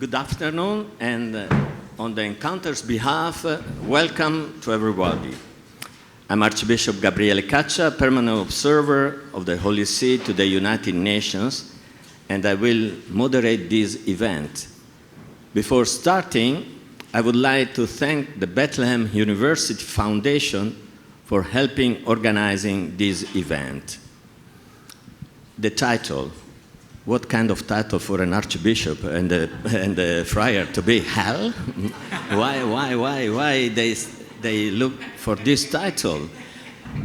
Good afternoon, and on the Encounter's behalf, welcome to everybody. I'm Archbishop Gabriele Caccia, permanent observer of the Holy See to the United Nations, and I will moderate this event. Before starting, I would like to thank the Bethlehem University Foundation for helping organizing this event. The title. What kind of title for an archbishop and a friar to be? Hell? Why they look for this title?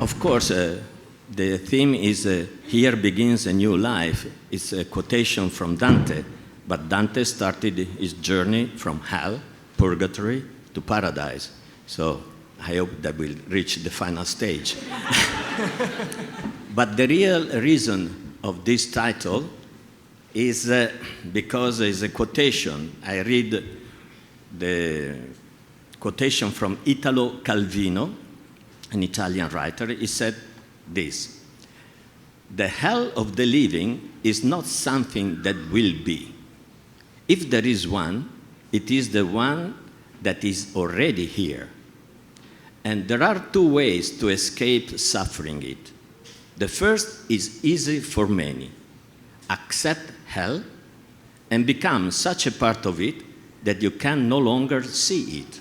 Of course, the theme is Here Begins a New Life. It's a quotation from Dante, but Dante started his journey from hell, purgatory, to paradise. So I hope that we'll reach the final stage. But the real reason of this title is because it's a quotation. I read the quotation from Italo Calvino, an Italian writer. He said this: "The hell of the living is not something that will be. If there is one, it is the one that is already here. And there are two ways to escape suffering it. The first is easy for many. Accept hell and become such a part of it that you can no longer see it.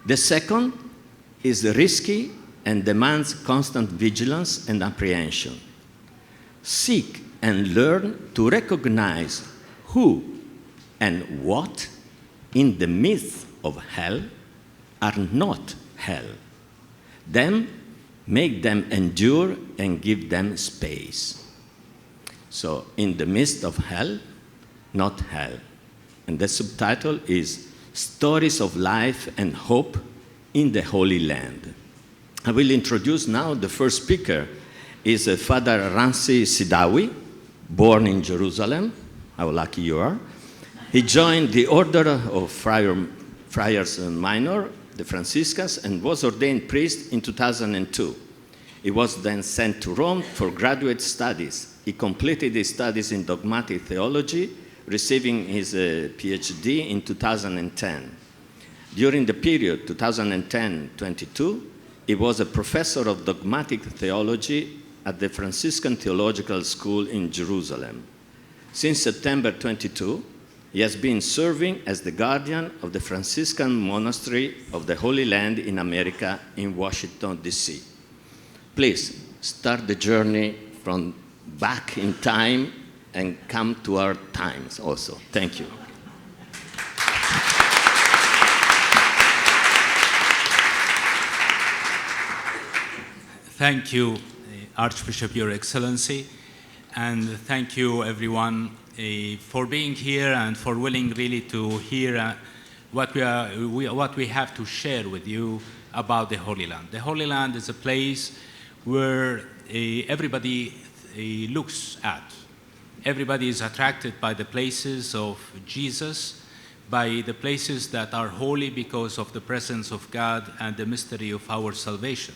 The second is risky and demands constant vigilance and apprehension. Seek and learn to recognize who and what in the midst of hell are not hell. Then make them endure and give them space." So, in the midst of hell, not hell. And the subtitle is Stories of Life and Hope in the Holy Land. I will introduce now the first speaker is Father Ramzi Sidawi, born in Jerusalem. How lucky you are. He joined the Order of Friars Minor, the Franciscans, and was ordained priest in 2002. He was then sent to Rome for graduate studies. He completed his studies in dogmatic theology, receiving his PhD in 2010. During the period 2010-22, he was a professor of dogmatic theology at the Franciscan Theological School in Jerusalem. Since September 22, he has been serving as the guardian of the Franciscan Monastery of the Holy Land in America in Washington, D.C. Please start the journey from back in time and come to our times also. Thank you. Thank you, Archbishop, Your Excellency, and thank you, everyone, for being here and for willing really to hear what we have to share with you about the Holy Land. The Holy Land is a place where everybody looks at. Everybody is attracted by the places of Jesus, by the places that are holy because of the presence of God and the mystery of our salvation.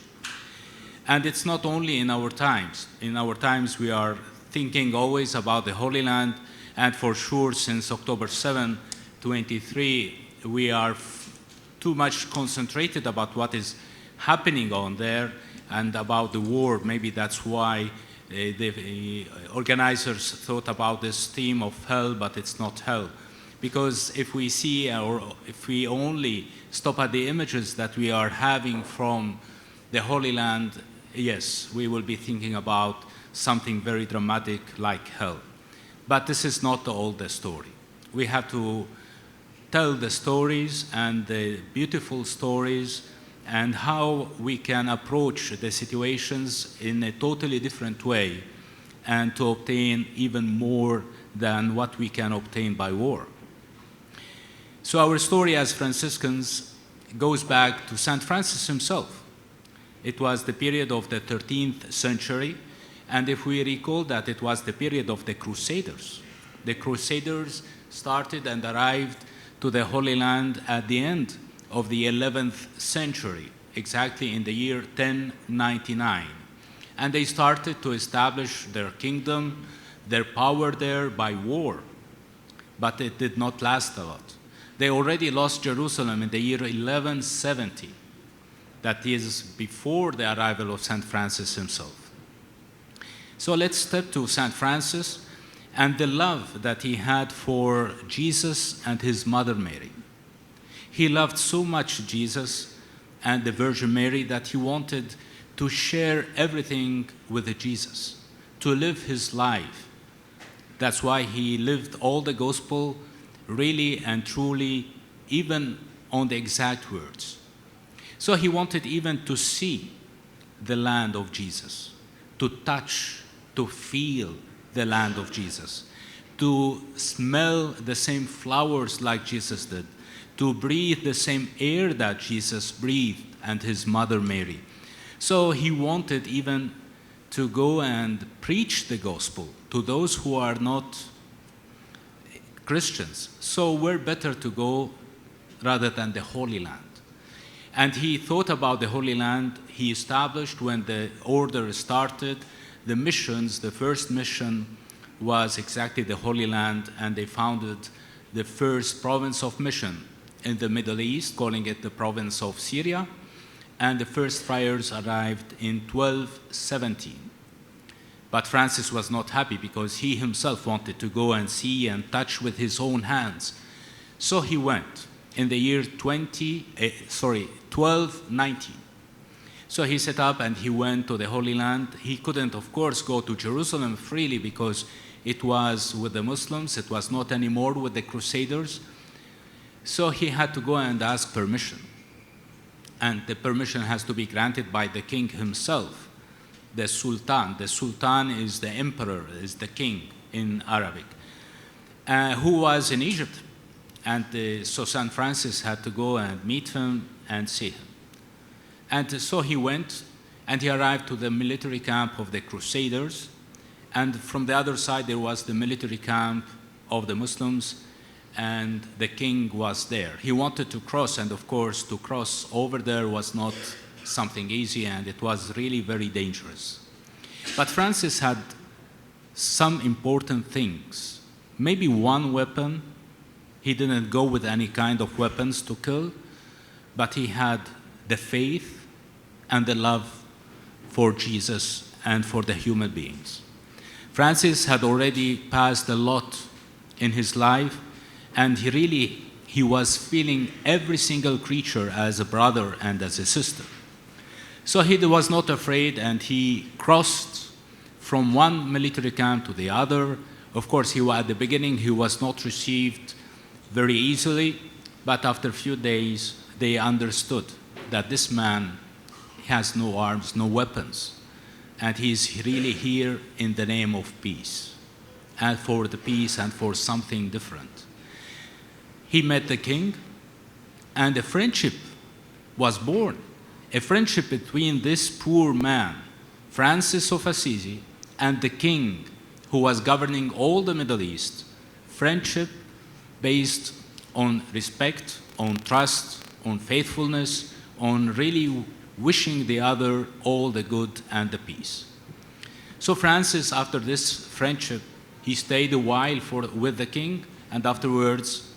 And it's not only in our times. In our times, we are thinking always about the Holy Land, and for sure, since October 7, 23, we are too much concentrated about what is happening on there and about the war. Maybe that's why the organizers thought about this theme of hell, but it's not hell. Because if we see, or if we only stop at the images that we are having from the Holy Land, yes, we will be thinking about something very dramatic like hell. But this is not all the story. We have to tell the stories and the beautiful stories and how we can approach the situations in a totally different way and to obtain even more than what we can obtain by war. So our story as Franciscans goes back to St. Francis himself. It was the period of the 13th century, and if we recall that it was the period of the Crusaders. The Crusaders started and arrived to the Holy Land at the end of the 11th century, exactly in the year 1099. And they started to establish their kingdom, their power there by war. but it did not last a lot. They already lost Jerusalem in the year 1170. That is before the arrival of St. Francis himself. So let's step to St. Francis and the love that he had for Jesus and his mother Mary. He loved so much Jesus and the Virgin Mary that he wanted to share everything with Jesus, to live his life. That's why he lived all the gospel really and truly, even on the exact words. So he wanted even to see the land of Jesus, to touch, to feel the land of Jesus, to smell the same flowers like Jesus did, to breathe the same air that Jesus breathed and his mother Mary. So he wanted even to go and preach the gospel to those who are not Christians. So where better to go rather than the Holy Land? And he thought about the Holy Land. He established, when the order started, the missions. The first mission was exactly the Holy Land, and they founded the first province of mission in the Middle East, calling it the province of Syria. And the first friars arrived in 1217. But Francis was not happy because he himself wanted to go and see and touch with his own hands. So he went in the year 1219. So he set up and he went to the Holy Land. He couldn't, of course, go to Jerusalem freely because it was with the Muslims. It was not anymore with the Crusaders. So he had to go and ask permission. And the permission has to be granted by the king himself, the Sultan. The Sultan is the emperor, is the king in Arabic, who was in Egypt. And so St. Francis had to go and meet him and see him. And so he went, and he arrived to the military camp of the Crusaders. And from the other side, there was the military camp of the Muslims, and the king was there. He wanted to cross, and of course, to cross over there was not something easy, and it was really very dangerous. But Francis had some important things. Maybe one weapon. He didn't go with any kind of weapons to kill, but he had the faith and the love for Jesus and for the human beings. Francis had already passed a lot in his life, and he was feeling every single creature as a brother and as a sister. So he was not afraid, and he crossed from one military camp to the other. Of course, at the beginning, he was not received very easily, but after a few days, they understood that this man has no arms, no weapons, and he's really here in the name of peace, and for the peace and for something different. He met the king, and a friendship was born, a friendship between this poor man, Francis of Assisi, and the king who was governing all the Middle East. Friendship based on respect, on trust, on faithfulness, on really wishing the other all the good and the peace. So Francis, after this friendship, he stayed a while with the king, and afterwards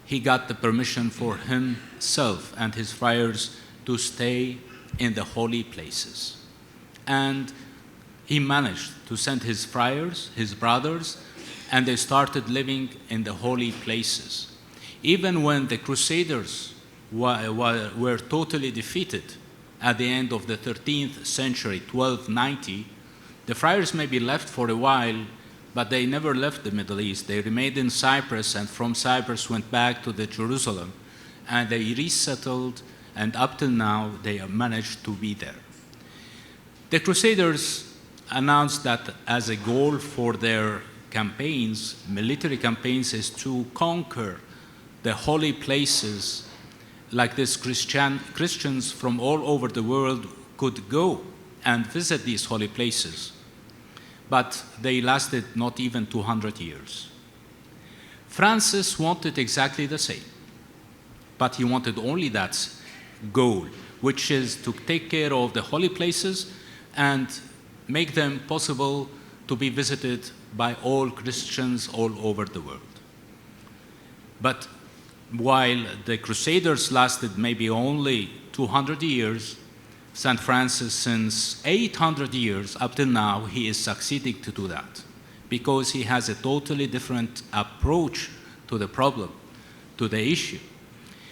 he got the permission for himself and his friars to stay in the holy places. And he managed to send his friars, his brothers, and they started living in the holy places. Even when the Crusaders were totally defeated at the end of the 13th century, 1290, the friars maybe left for a while, but they never left the Middle East. They remained in Cyprus, and from Cyprus went back to the Jerusalem, and they resettled, and up till now, they have managed to be there. The Crusaders announced that as a goal for their campaigns, military campaigns, is to conquer the holy places like this. Christians from all over the world could go and visit these holy places. But they lasted not even 200 years. Francis wanted exactly the same, but he wanted only that goal, which is to take care of the holy places and make them possible to be visited by all Christians all over the world. But while the Crusaders lasted maybe only 200 years, St. Francis, since 800 years up till now, he is succeeding to do that because he has a totally different approach to the problem, to the issue.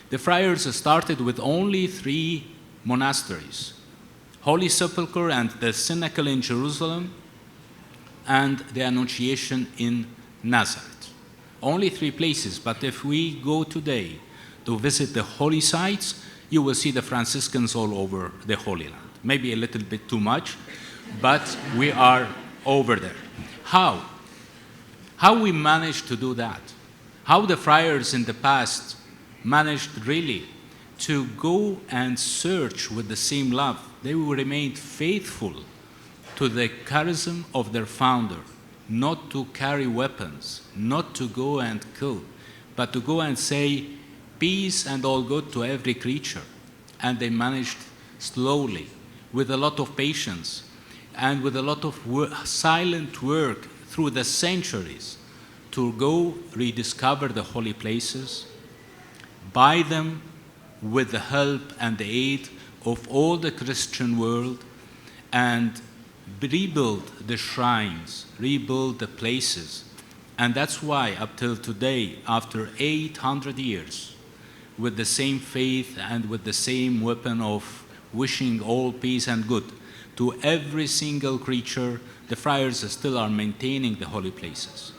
The friars started with only 3 monasteries: Holy Sepulchre and the Cenacle in Jerusalem, and the Annunciation in Nazareth. Only 3 places, but if we go today to visit the holy sites, you will see the Franciscans all over the Holy Land. Maybe a little bit too much, but we are over there. How? How we managed to do that? How the friars in the past managed really to go and search with the same love. They remained faithful to the charism of their founder, not to carry weapons, not to go and kill, but to go and say peace and all good to every creature. And they managed slowly, with a lot of patience, and with a lot of silent work through the centuries, to go rediscover the holy places, buy them with the help and the aid of all the Christian world, and rebuild the shrines, rebuild the places. And that's why up till today, after 800 years, with the same faith and with the same weapon of wishing all peace and good to every single creature, the friars still are maintaining the holy places.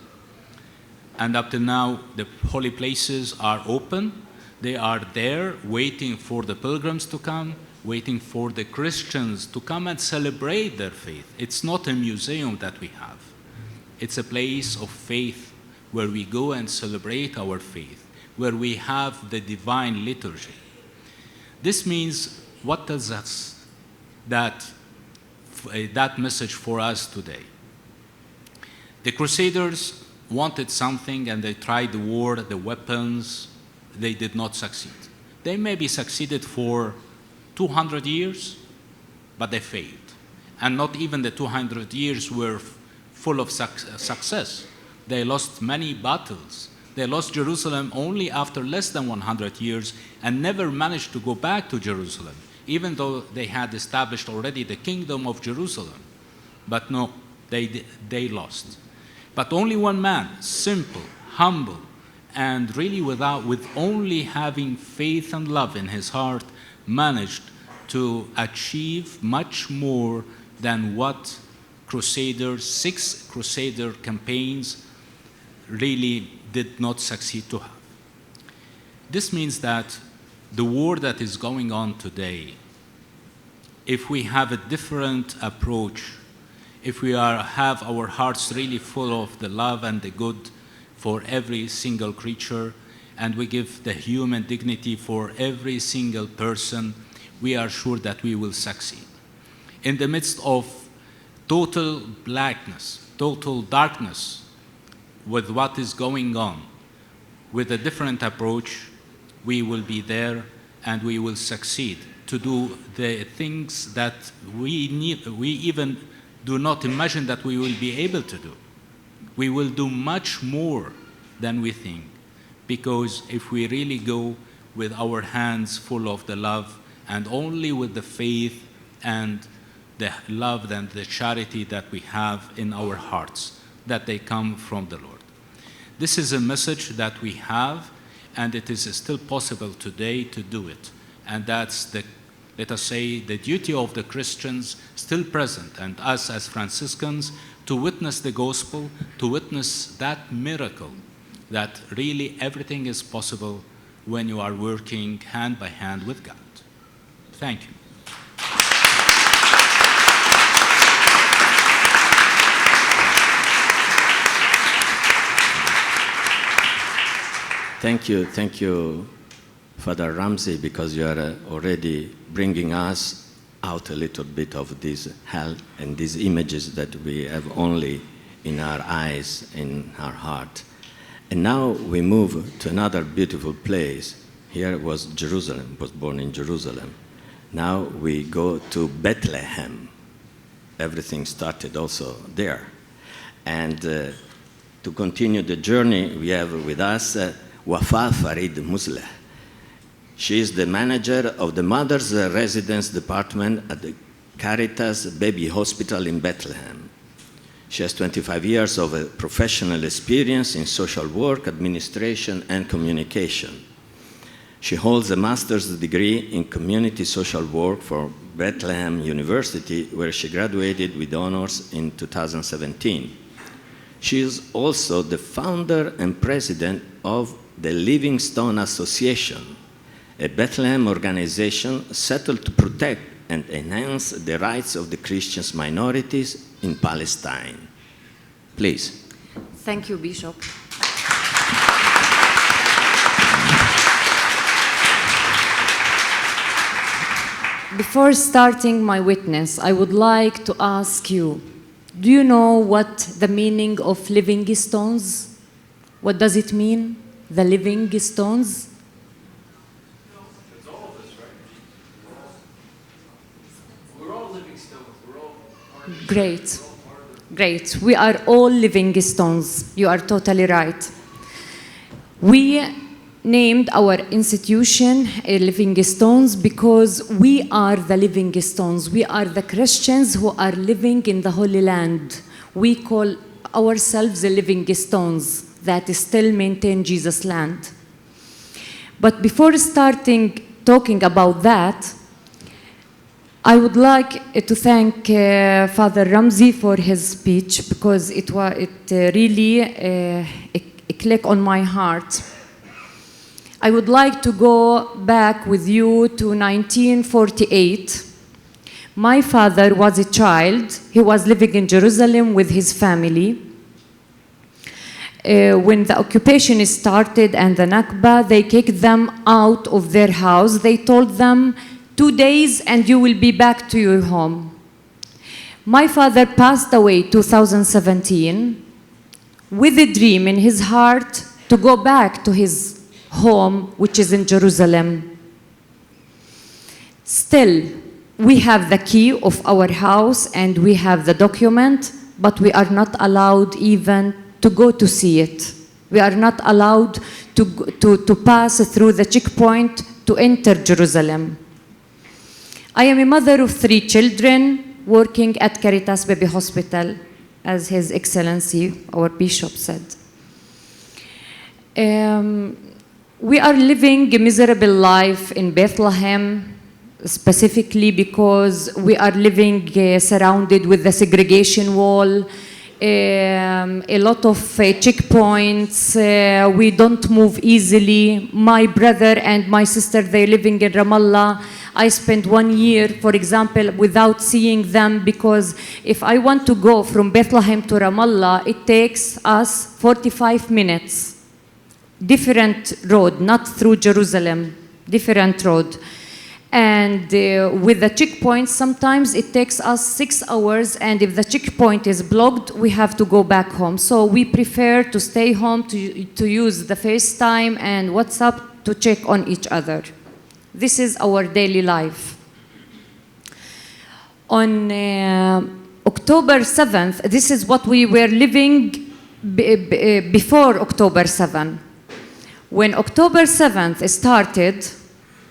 And up till now, the holy places are open. They are there waiting for the pilgrims to come, waiting for the Christians to come and celebrate their faith. It's not a museum that we have. It's a place of faith where we go and celebrate our faith, where we have the divine liturgy. This means, what does that message for us today? The Crusaders wanted something and they tried the war, the weapons. They did not succeed. They maybe succeeded for 200 years, but they failed. And not even the 200 years were full of success. They lost many battles. They lost Jerusalem only after less than 100 years and never managed to go back to Jerusalem, even though they had established already the kingdom of Jerusalem. But no, they lost. But only one man, simple, humble, and really with only having faith and love in his heart, managed to achieve much more than what Crusaders, 6 Crusader campaigns really did not succeed to have. This means that the war that is going on today, if we have a different approach, if we have our hearts really full of the love and the good for every single creature, and we give the human dignity for every single person, we are sure that we will succeed. In the midst of total blackness, total darkness, with what is going on, with a different approach, we will be there and we will succeed to do the things that we even do not imagine that we will be able to do. We will do much more than we think, because if we really go with our hands full of the love and only with the faith and the love and the charity that we have in our hearts, that they come from the Lord. This is a message that we have, and it is still possible today to do it. And that's let us say, the duty of the Christians still present, and us as Franciscans, to witness the gospel, to witness that miracle, that really everything is possible when you are working hand by hand with God. Thank you. Thank you, Father Ramzi, because you are already bringing us out a little bit of this hell and these images that we have only in our eyes, in our heart. And now we move to another beautiful place. Here was Jerusalem, was born in Jerusalem. Now we go to Bethlehem. Everything started also there. And to continue the journey, we have with us Wafa Farid Musleh. She is the manager of the Mother's Residence Department at the Caritas Baby Hospital in Bethlehem. She has 25 years of professional experience in social work, administration, and communication. She holds a master's degree in community social work from Bethlehem University, where she graduated with honors in 2017. She is also the founder and president of the Livingstone Association, a Bethlehem organization settled to protect and enhance the rights of the Christian minorities in Palestine. Please. Thank you, Bishop. Before starting my witness, I would like to ask you, do you know what the meaning of living stones? What does it mean, the living stones? It's all of us, right? We're all living stones. We're all part of the Great. Great. We are all living stones. You are totally right. We named our institution Living Stones because we are the living stones. We are the Christians who are living in the Holy Land. We call ourselves the living stones that still maintain Jesus' land. But before starting talking about that, I would like to thank Father Ramzi for his speech because it really clicked on my heart. I would like to go back with you to 1948. My father was a child. He was living in Jerusalem with his family. When the occupation started and the Nakba, they kicked them out of their house. They told them, 2 days and you will be back to your home. My father passed away 2017 with a dream in his heart to go back to his home, which is in Jerusalem. Still, we have the key of our house and we have the document, but we are not allowed even to go to see it. We are not allowed to pass through the checkpoint to enter Jerusalem. I am a mother of 3 children working at Caritas Baby Hospital, as His Excellency, our Bishop said. We are living a miserable life in Bethlehem, specifically because we are living surrounded with the segregation wall, a lot of checkpoints, we don't move easily. My brother and my sister, they're living in Ramallah. I spent 1 year, for example, without seeing them because if I want to go from Bethlehem to Ramallah, it takes us 45 minutes. Different road, not through Jerusalem, different road. And with the checkpoints, sometimes it takes us 6 hours, and if the checkpoint is blocked, we have to go back home. So we prefer to stay home, to use the FaceTime and WhatsApp to check on each other. This is our daily life. On October 7th, this is what we were living before October 7th. When October 7th started,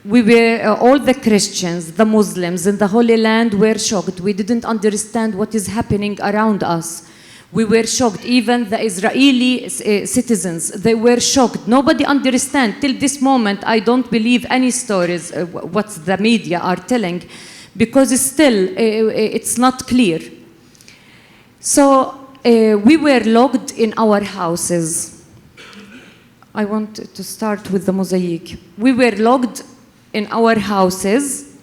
we were, all the Christians, the Muslims in the Holy Land were shocked. We didn't understand what is happening around us. We were shocked. Even the Israeli citizens, they were shocked. Nobody understands. Till this moment, I don't believe any stories, what the media are telling, because still, it's not clear. So we were locked in our houses. I want to start with the mosaic. We were locked in our houses.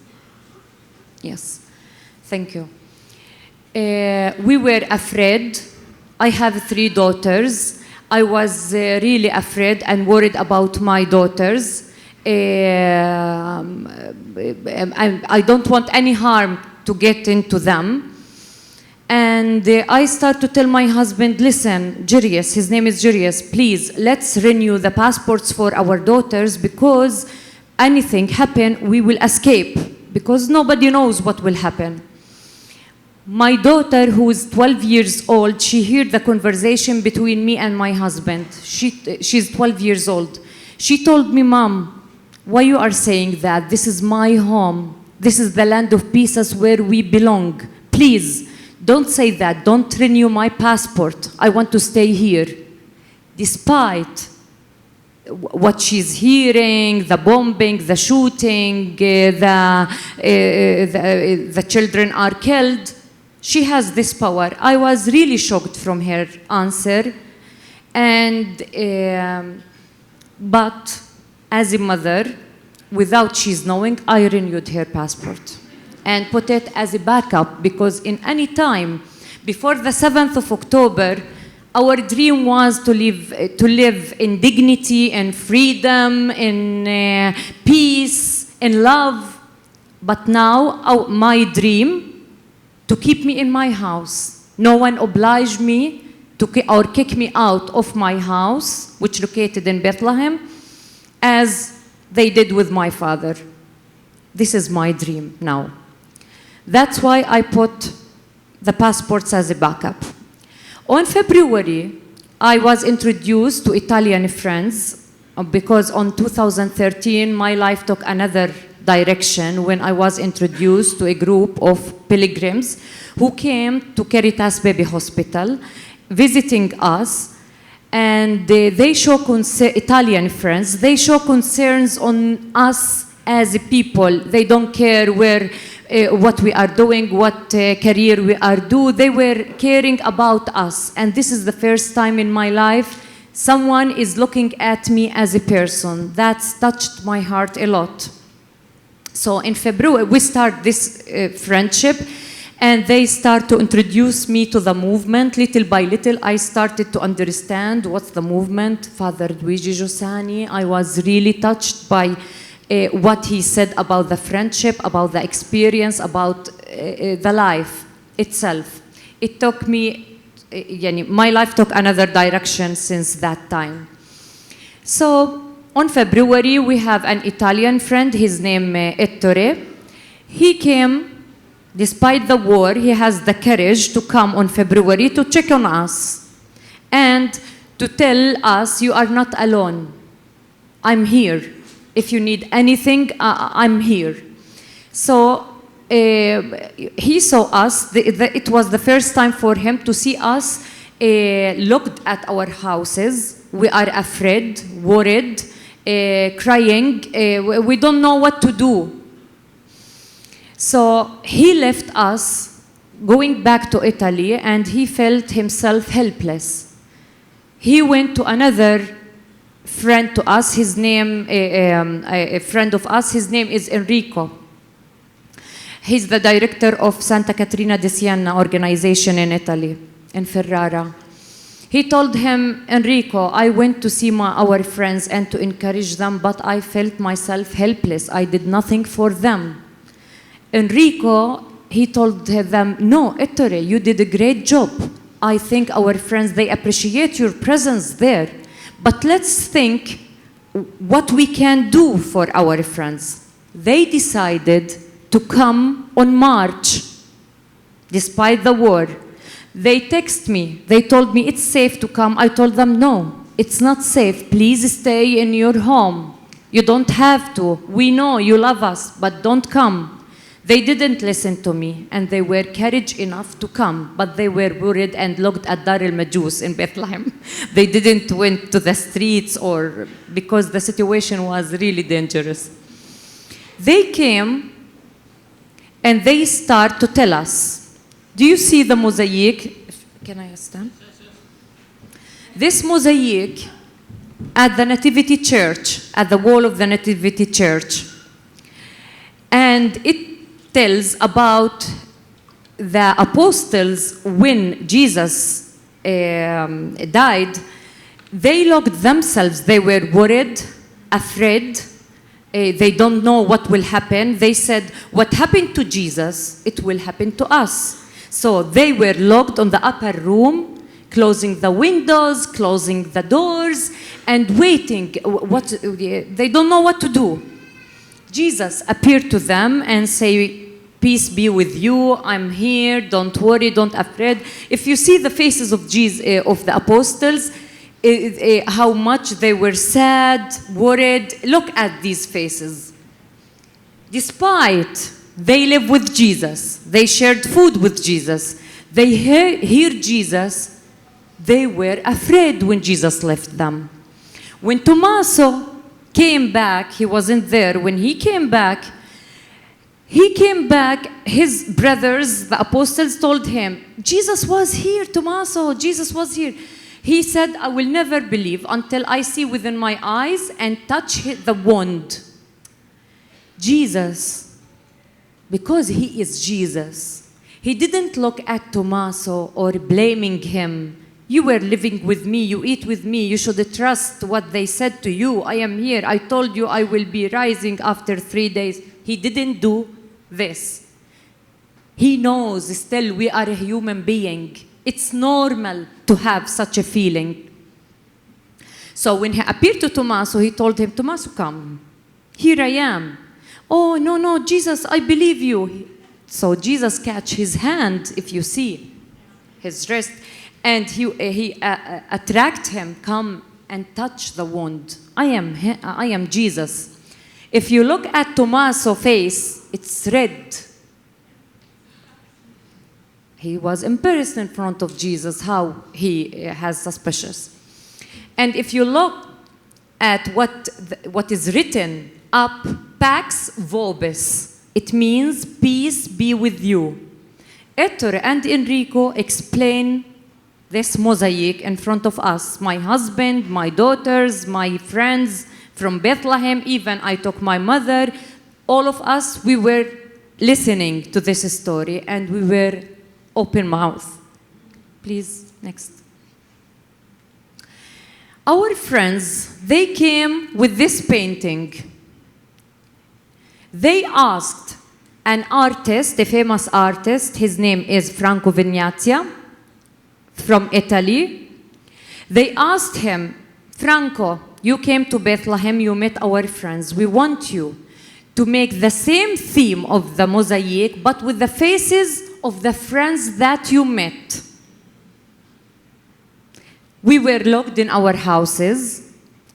Yes, thank you. We were afraid. I have 3 daughters. I was really afraid and worried about my daughters. I don't want any harm to get into them. And I start to tell my husband, listen, Jirius, his name is Jirius, please, let's renew the passports for our daughters because anything happen, we will escape because nobody knows what will happen. My daughter, who is 12 years old, she heard the conversation between me and my husband. She's 12 years old. She told me, Mom, why you are saying that? This is my home. This is the land of peace where we belong. Please, don't say that. Don't renew my passport. I want to stay here. Despite what she's hearing, the bombing, the shooting, the children are killed, she has this power. I was really shocked from her answer. But as a mother, without she's knowing, I renewed her passport and put it as a backup, because in any time before the 7th of October, our dream was to live in dignity and freedom, in peace, in love. But now my dream, to keep me in my house. No one obliged me or kick me out of my house, which located in Bethlehem, as they did with my father. This is my dream now. That's why I put the passports as a backup. On February, I was introduced to Italian friends because on 2013, my life took another direction when I was introduced to a group of pilgrims who came to Caritas Baby Hospital, visiting us, and they show Italian friends, they show concerns on us as a people. They don't care what we are doing, what career we are doing. They were caring about us. And this is the first time in my life someone is looking at me as a person. That's touched my heart a lot. So in February, we start this friendship, and they start to introduce me to the movement. Little by little, I started to understand what's the movement. Father Luigi Giussani, I was really touched by what he said about the friendship, about the experience, about the life itself. It took me, my life took another direction since that time. So on February, we have an Italian friend, his name Ettore. He came, despite the war, he has the courage to come on February to check on us and to tell us, you are not alone. I'm here. If you need anything, I'm here. So he saw us. It was the first time for him to see us, looked at our houses. We are afraid, worried, crying. We don't know what to do. So he left us, going back to Italy, and he felt himself helpless. He went to another friend to us, his name, a friend of us, his name is Enrico. He's the director of Santa Caterina di Siena organization in Italy, in Ferrara. He told him, Enrico, I went to see our friends and to encourage them, but I felt myself helpless. I did nothing for them. Enrico, he told them, no, Ettore, you did a great job. I think our friends, they appreciate your presence there. But let's think what we can do for our friends. They decided to come on March, despite the war. They text me. They told me it's safe to come. I told them, no, it's not safe. Please stay in your home. You don't have to. We know you love us, but don't come. They didn't listen to me, and they were courage enough to come, but they were worried and looked at Dar el-Majus in Bethlehem. They didn't went to the streets because the situation was really dangerous. They came, and they start to tell us, do you see the mosaic? Can I stand? This mosaic at the Nativity Church, at the wall of the Nativity Church, and it tells about the apostles when Jesus died. They locked themselves. They were worried, afraid. They don't know what will happen. They said, what happened to Jesus, it will happen to us. So they were locked on the upper room, closing the windows, closing the doors, and waiting. They don't know what to do. Jesus appeared to them and said, peace be with you, I'm here, don't worry, don't afraid. If you see the faces of Jesus, of the apostles, how much they were sad, worried, look at these faces. Despite they live with Jesus, they shared food with Jesus, they hear Jesus, they were afraid when Jesus left them. When Tommaso came back, he wasn't there. When he came back, his brothers, the apostles, told him, Jesus was here, Tommaso, Jesus was here. He said, I will never believe until I see within my eyes and touch the wound. Jesus, because he is Jesus, he didn't look at Tommaso or blaming him. You were living with me, you eat with me, you should trust what they said to you. I am here, I told you I will be rising after 3 days. He didn't do this. He knows still we are a human being. It's normal to have such a feeling. So when he appeared to Tommaso, he told him, Tommaso, come, here I am. Oh, no, Jesus, I believe you. So Jesus catch his hand, if you see, his wrist, and he attract him, come and touch the wound. I am Jesus. If you look at Tommaso's face, it's red. He was embarrassed in front of Jesus how he has suspicious. And if you look at what is written up, Pax Vobis, it means peace be with you. Ettore and Enrico explain this mosaic in front of us. My husband, my daughters, my friends from Bethlehem, even I took my mother, all of us, we were listening to this story and we were open mouth. Please, next. Our friends, they came with this painting. They asked an artist, a famous artist, his name is Franco Vignazia, from Italy. They asked him, Franco, you came to Bethlehem, you met our friends. We want you to make the same theme of the mosaic, but with the faces of the friends that you met. We were locked in our houses.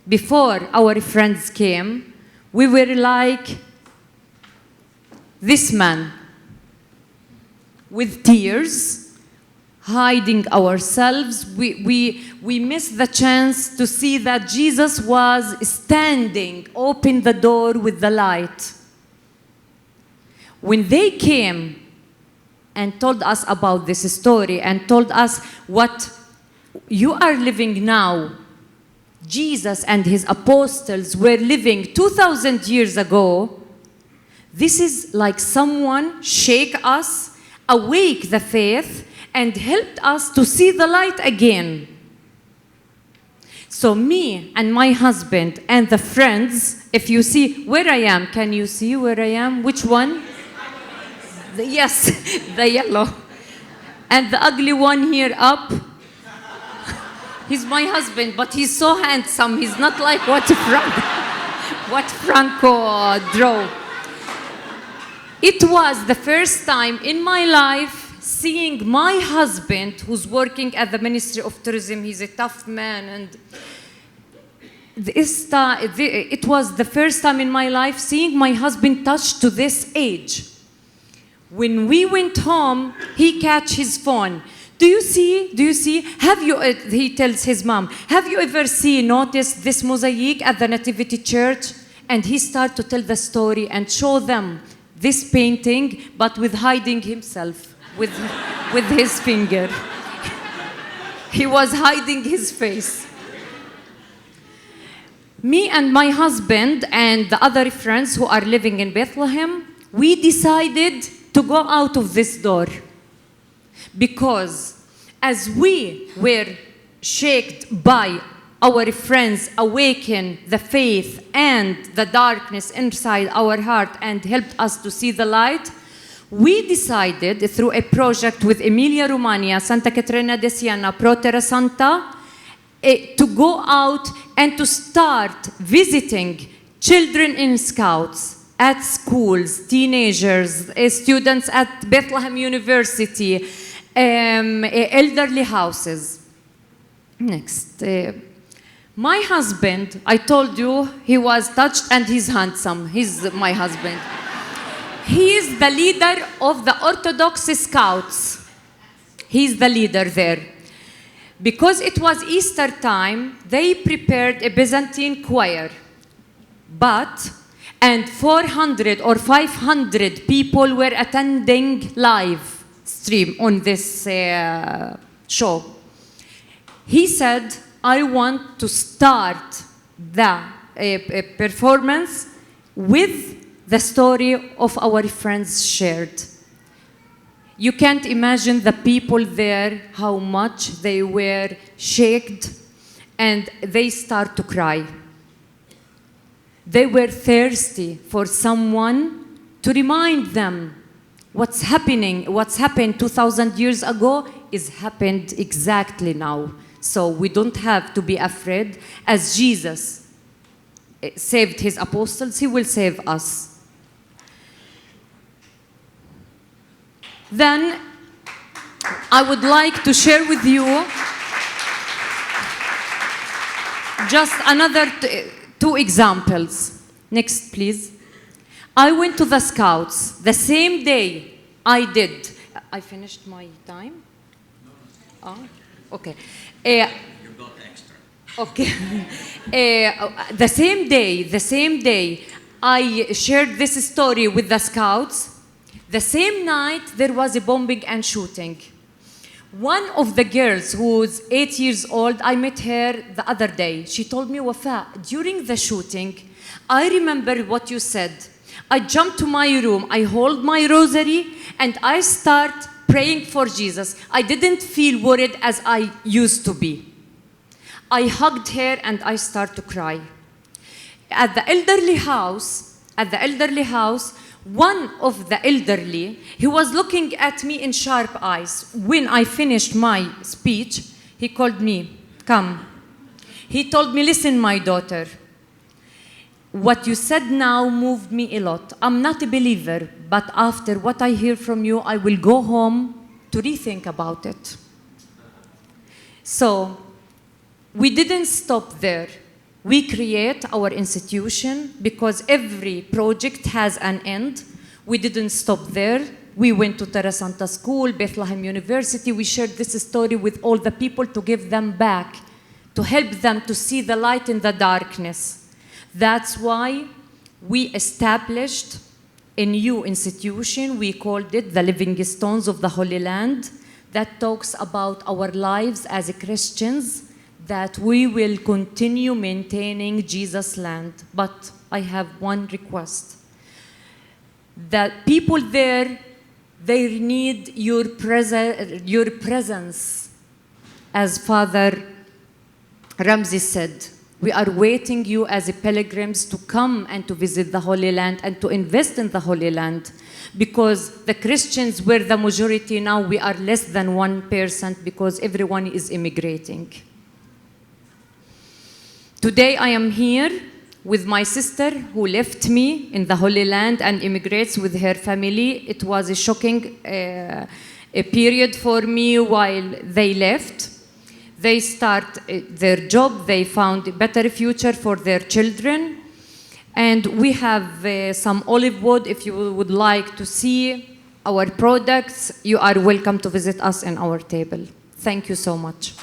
Before our friends came, we were like this man, with tears, hiding ourselves. We missed the chance to see that Jesus was standing, open the door with the light. When they came and told us about this story and told us what you are living now, Jesus and his apostles were living 2,000 years ago, this is like someone shake us, awake the faith, and helped us to see the light again. So me and my husband and the friends, if you see where I am, can you see where I am? Which one? Yes, the yellow. And the ugly one here up, he's my husband, but he's so handsome. He's not like what Franco drew. It was the first time in my life seeing my husband, who's working at the Ministry of Tourism. He's a tough man, and it was the first time in my life seeing my husband touched to this age. When we went home, he catch his phone. Do you see? Have you, he tells his mom, have you ever noticed this mosaic at the Nativity Church? And he started to tell the story and show them this painting, but with hiding himself, with his finger. He was hiding his face. Me and my husband and the other friends who are living in Bethlehem, we decided to go out of this door. Because as we were shaken by our friends awaken the faith and the darkness inside our heart and helped us to see the light, we decided through a project with Emilia-Romagna, Santa Caterina de Siena, Pro Terra Santa, to go out and to start visiting children in scouts, at schools, teenagers, students at Bethlehem University, elderly houses. Next. My husband, I told you he was touched and he's handsome. He's my husband. He is the leader of the Orthodox Scouts. He's the leader there. Because it was Easter time, they prepared a Byzantine choir. And 400 or 500 people were attending live stream on this show. He said, I want to start the performance with the story of our friends shared. You can't imagine the people there, how much they were shaken, and they start to cry. They were thirsty for someone to remind them what's happened 2,000 years ago is happened exactly now. So we don't have to be afraid. As Jesus saved his apostles, he will save us. Then I would like to share with you just another two examples. Next, please. I went to the Scouts. The same day I did. I finished my time? Okay. You got extra. Okay. The same day, I shared this story with the Scouts. The same night, there was a bombing and shooting. One of the girls who's 8 years old, I met her the other day. She told me, Wafa, during the shooting, I remember what you said. I jumped to my room, I hold my rosary, and I start praying for Jesus. I didn't feel worried as I used to be. I hugged her and I start to cry. At the elderly house, one of the elderly, he was looking at me in sharp eyes. When I finished my speech, he called me, come. He told me, listen, my daughter, what you said now moved me a lot. I'm not a believer, but after what I hear from you, I will go home to rethink about it. So, we didn't stop there. We create our institution because every project has an end. We didn't stop there. We went to Terra Santa School, Bethlehem University. We shared this story with all the people to give them back, to help them to see the light in the darkness. That's why we established a new institution. We called it the Living Stones of the Holy Land, that talks about our lives as Christians, that we will continue maintaining Jesus' land. But I have one request. That people there, they need your presence. As Father Ramzi said, we are waiting you as pilgrims to come and to visit the Holy Land and to invest in the Holy Land. Because the Christians were the majority, now we are less than 1% because everyone is immigrating. Today I am here with my sister who left me in the Holy Land and immigrates with her family. It was a shocking a period for me while they left. They start their job, they found a better future for their children. And we have some olive wood. If you would like to see our products, you are welcome to visit us in our table. Thank you so much.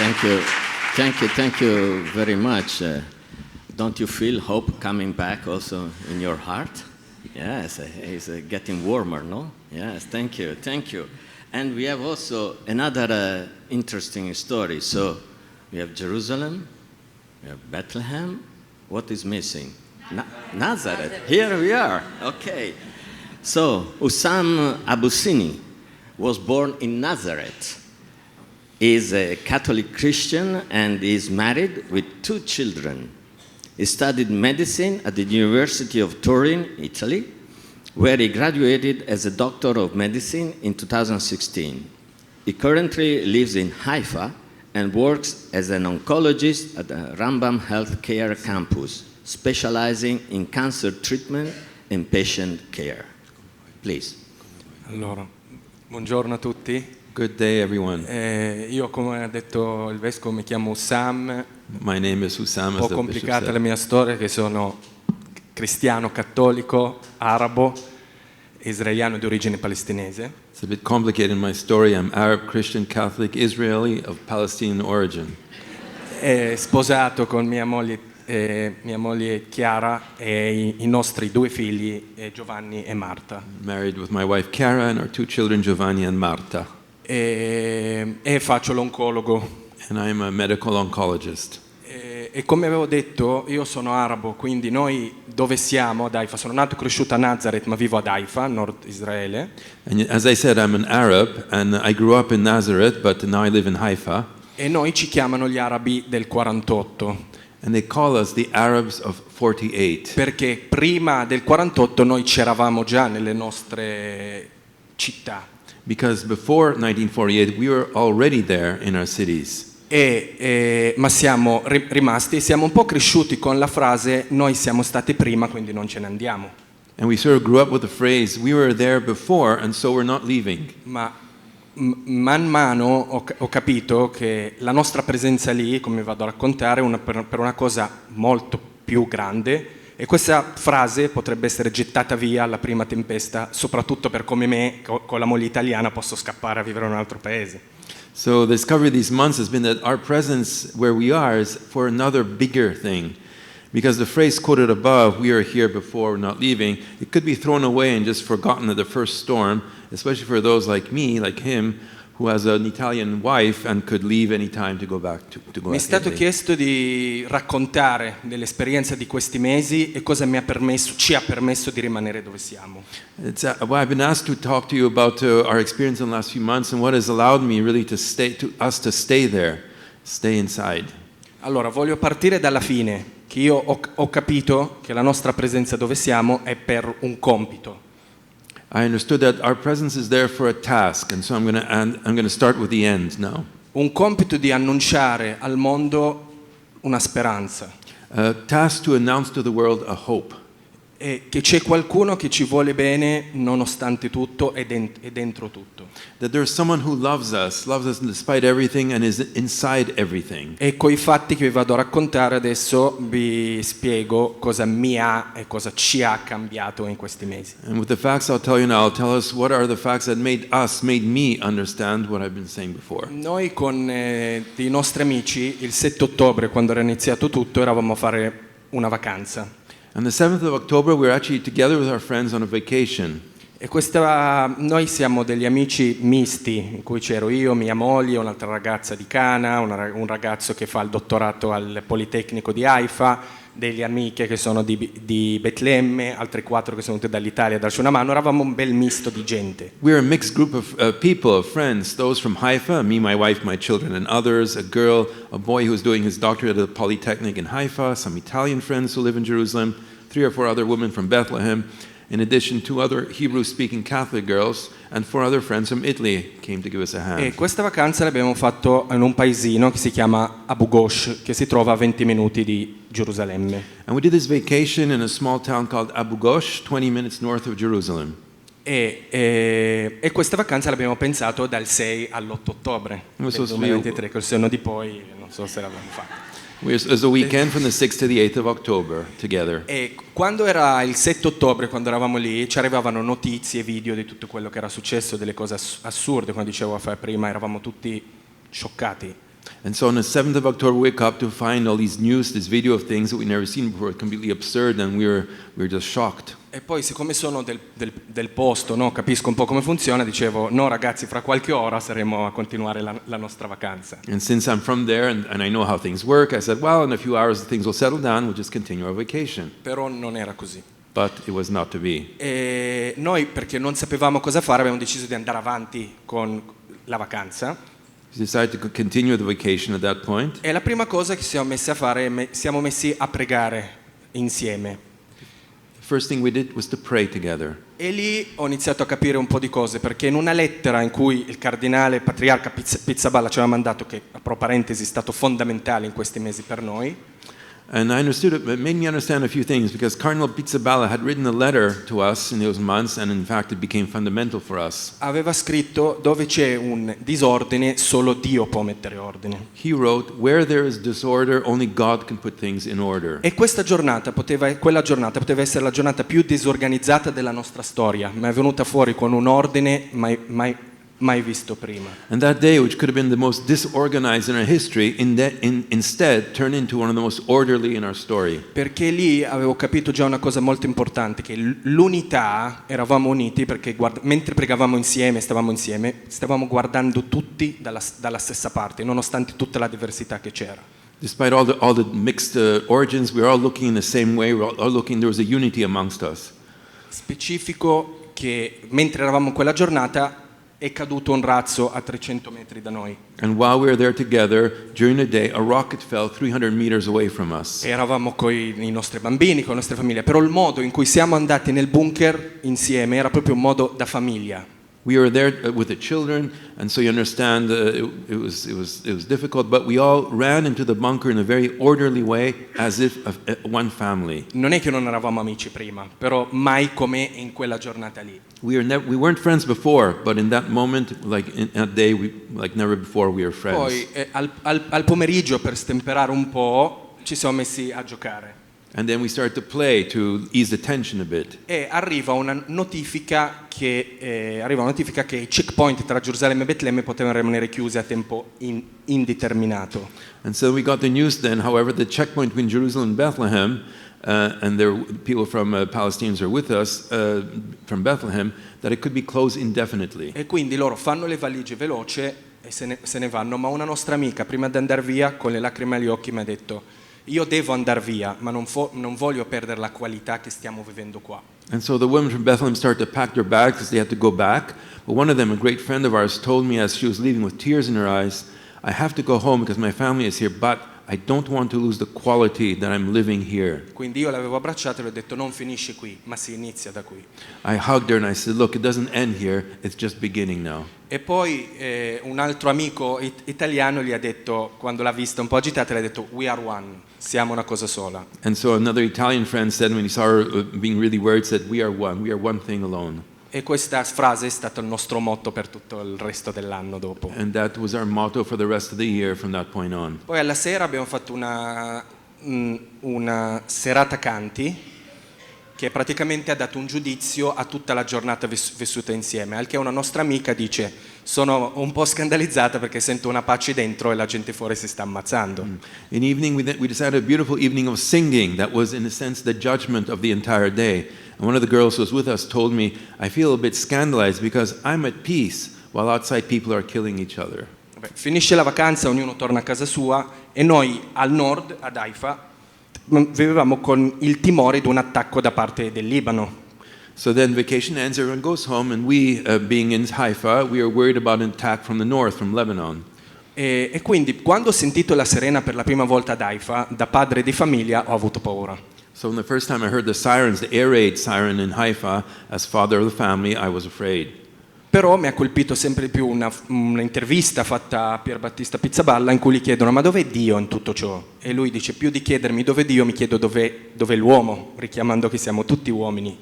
Thank you very much. Don't you feel hope coming back also in your heart? Yes, it's getting warmer, no? Yes, thank you. And we have also another interesting story. So we have Jerusalem, we have Bethlehem. What is missing? Nazareth. Here we are. Okay. So Hosam Abu Sini was born in Nazareth. He is a Catholic Christian and is married with 2 children. He studied medicine at the University of Turin, Italy, where he graduated as a doctor of medicine in 2016. He currently lives in Haifa and works as an oncologist at the Rambam Healthcare Campus, specializing in cancer treatment and patient care. Please. Allora, buongiorno a tutti. Good day, everyone. Io, come ha detto il vescovo, mi chiamo Hosam. My name is Hosam, Un as po' the bishop complicata la said. mia storia, che sono cristiano, cattolico, arabo, israeliano di origine palestinese. It's a bit complicated, my story. I'm Arab, Christian, Catholic, Israeli of Palestinian origin. Sposato con mia moglie Chiara e i nostri 2 figli, Giovanni e Marta. Married with my wife Chiara and our 2 children, Giovanni and Marta. E faccio l'oncologo. And I'm a medical oncologist. E come avevo detto, io sono arabo, quindi noi dove siamo ad Haifa, sono nato e cresciuto a Nazareth, ma vivo ad Haifa, nord Israele. And as I said, I'm an Arab, and I grew up in Nazareth, but now I live in Haifa. E noi ci chiamano gli arabi del 48. And they call us the Arabs of 48. Perché prima del 48 noi c'eravamo già nelle nostre città. Because before 1948, we were already there in our cities. Ma siamo rimasti e siamo un po' cresciuti con la frase noi siamo stati prima, quindi non ce ne andiamo. And we sort of grew up with the phrase, we were there before, and so we're not leaving. Ma man mano ho capito che la nostra presenza lì, come vado a raccontare, per una cosa molto più grande, e questa frase potrebbe essere gettata via alla prima tempesta, soprattutto per come me, con la moglie italiana, posso scappare a vivere in un altro paese. So the discovery of these months has been that our presence where we are is for another bigger thing. Because the phrase quoted above, we are here before, we're not leaving, it could be thrown away and just forgotten at the first storm, especially for those like me, like him, who has an Italian wife and could leave any time to go back to go Mi è back stato Italy. chiesto di raccontare dell'esperienza di questi mesi e cosa ci ha permesso di rimanere dove siamo. Well, I've been asked to talk to you about our experience in the last few months and what has allowed me really to stay there, stay inside. Allora, voglio partire dalla fine, che io ho capito che la nostra presenza dove siamo è per un compito. I understood that our presence is there for a task, and so I'm going to start with the end now. Un compito di annunciare al mondo una speranza. A task to announce to the world a hope. E che c'è qualcuno che ci vuole bene nonostante tutto e dentro tutto. That there's someone who loves us despite everything and is inside everything. E coi fatti che vi vado a raccontare adesso vi spiego cosa mi ha e cosa ci ha cambiato in questi mesi. And with the facts I'll tell you now, I'll tell us what are the facts that made me understand what I've been saying before. Noi con dei nostri amici il 7 ottobre, quando era iniziato tutto, eravamo a fare una vacanza. On the 7th of October, we were actually together with our friends on a vacation. E noi siamo degli amici misti, in cui c'ero io, mia moglie, un'altra ragazza di Cana, un ragazzo che fa il dottorato al Politecnico di Haifa, delle amiche che sono di Bethlehem, altri 4 che sono venuti dall'Italia a darci una mano. Eravamo un bel misto di gente. We were a mixed group of people, of friends, those from Haifa, me, my wife, my children, and others, a girl, a boy who's doing his doctorate at the Polytechnic in Haifa, some Italian friends who live in Jerusalem, 3 or 4 other women from Bethlehem, in addition 2 other Hebrew-speaking Catholic girls, and 4 other friends from Italy came to give us a hand. E questa vacanza l'abbiamo fatto in un paesino che si chiama Abu Ghosh, che si trova a 20 minuti di Gerusalemme. And we did this vacation in a small town called Abu Ghosh, 20 minutes north of Jerusalem. E questa vacanza l'abbiamo pensato dal 6 all'8 ottobre del 2023, col senno di poi non so se l'abbiamo fatto. It was a weekend from the 6th to the 8th of October together. E quando era il 7 ottobre, quando eravamo lì, ci arrivavano notizie, video di tutto quello che era successo, delle cose assurde. Come dicevo prima, eravamo tutti scioccati. And so on the 7th of October, we wake up to find all these news, this video of things that we've never seen before, completely absurd, and we were just shocked. E poi, siccome sono del posto, no, capisco un po' come funziona, dicevo, no ragazzi, fra qualche ora saremo a continuare la nostra vacanza. And since I'm from there and I know how things work, I said, well, in a few hours things will settle down, we'll just continue our vacation. Però non era così. But it was not to be. E noi, perché non sapevamo cosa fare, abbiamo deciso di andare avanti con la vacanza. We decided to continue the vacation at that point. E la prima cosa che siamo messi a fare, siamo messi a pregare insieme. first thing we did was to pray together. E lì ho iniziato a capire un po' di cose, perché in una lettera in cui il cardinale patriarca Pizzaballa ci aveva mandato, che tra parentesi è stato fondamentale in questi mesi per noi, And I understood it made me understand a few things, because Cardinal Pizzaballa had written a letter to us in those months, and in fact it became fundamental for us. aveva scritto: dove c'è un disordine solo Dio può mettere ordine. He wrote, where there is disorder, only God can put things in order. E quella giornata poteva essere la giornata più disorganizzata della nostra storia, ma è venuta fuori con un ordine mai visto prima. And that day, which could have been the most disorganized in our history, instead turned into one of the most orderly in our story. Perché lì avevo capito già una cosa molto importante, che l'unità, eravamo uniti perché mentre pregavamo insieme, stavamo guardando tutti dalla stessa parte, nonostante tutta la diversità che c'era. Despite all the mixed origins, we were all looking in the same way. We were all looking. There was a unity amongst us. Specifico che mentre eravamo in quella giornata è caduto un razzo a 300 metri da noi. And while we were there together, during the day, a rocket fell 300 meters away from us. Eravamo con i nostri bambini, con le nostre famiglie, però il modo in cui siamo andati nel bunker insieme era proprio un modo da famiglia. We were there with the children, and so you understand it was difficult, but we all ran into the bunker in a very orderly way, as if one family. Non è che non eravamo amici prima, però mai come in quella giornata lì. We weren't friends before, but in that moment, like in that day, like never before, we were friends. Poi al pomeriggio, per stemperare un po', ci siamo messi a giocare. And then we started to play to ease the tension a bit. E arriva una notifica che i checkpoint tra Gerusalemme e Betlemme potevano rimanere chiusi a tempo indeterminato. And so we got the news then, however, the checkpoint between Jerusalem and Bethlehem, and there people from Palestine are with us from Bethlehem, that it could be closed indefinitely. E quindi loro fanno le valigie veloce e se ne vanno, ma una nostra amica prima di andare via con le lacrime agli occhi mi ha detto: io devo andare via, ma non voglio perdere la qualità che stiamo vivendo qua. And so the women from Bethlehem started to pack their bags because they had to go back. But one of them, a great friend of ours, told me as she was leaving with tears in her eyes, I have to go home because my family is here, but I don't want to lose the quality that I'm living here. Quindi io l'avevo abbracciata e le ho detto: non finisce qui, ma si inizia da qui. I hugged her and I said, look, it doesn't end here, it's just beginning now. E poi un altro amico italiano gli ha detto, quando l'ha vista un po' agitata, le ha detto: we are one, siamo una cosa sola. And so another Italian friend said, when he saw her being really worried, said, we are one thing alone. E questa frase è stato il nostro motto per tutto il resto dell'anno dopo. And that was our motto for the rest of the year from that point on. Poi alla sera abbiamo fatto una serata canti che praticamente ha dato un giudizio a tutta la giornata vissuta insieme, al che una nostra amica dice: sono un po' scandalizzata perché sento una pace dentro e la gente fuori si sta ammazzando. In evening, we decided a beautiful evening of singing that was, in a sense, the judgment of the entire day. And one of the girls who was with us told me, I feel a bit scandalized because I'm at peace while outside people are killing each other. Finisce la vacanza, ognuno torna a casa sua e noi al nord, ad Haifa, vivevamo con il timore di un attacco da parte del Libano. So then vacation ends, everyone goes home, and we, being in Haifa, we are worried about an attack from the north, from Lebanon. E quindi quando ho sentito la sirena per la prima volta ad Haifa, da padre di famiglia, ho avuto paura. So the first time I heard the sirens, the air raid siren in Haifa, as father of the family, I was afraid. Però mi ha colpito sempre di più un'intervista fatta a Pierbattista Pizzaballa in cui gli chiedono: ma dov'è Dio in tutto ciò? E lui dice: più di chiedermi dov'è Dio, mi chiedo dov'è l'uomo, richiamando che siamo tutti uomini.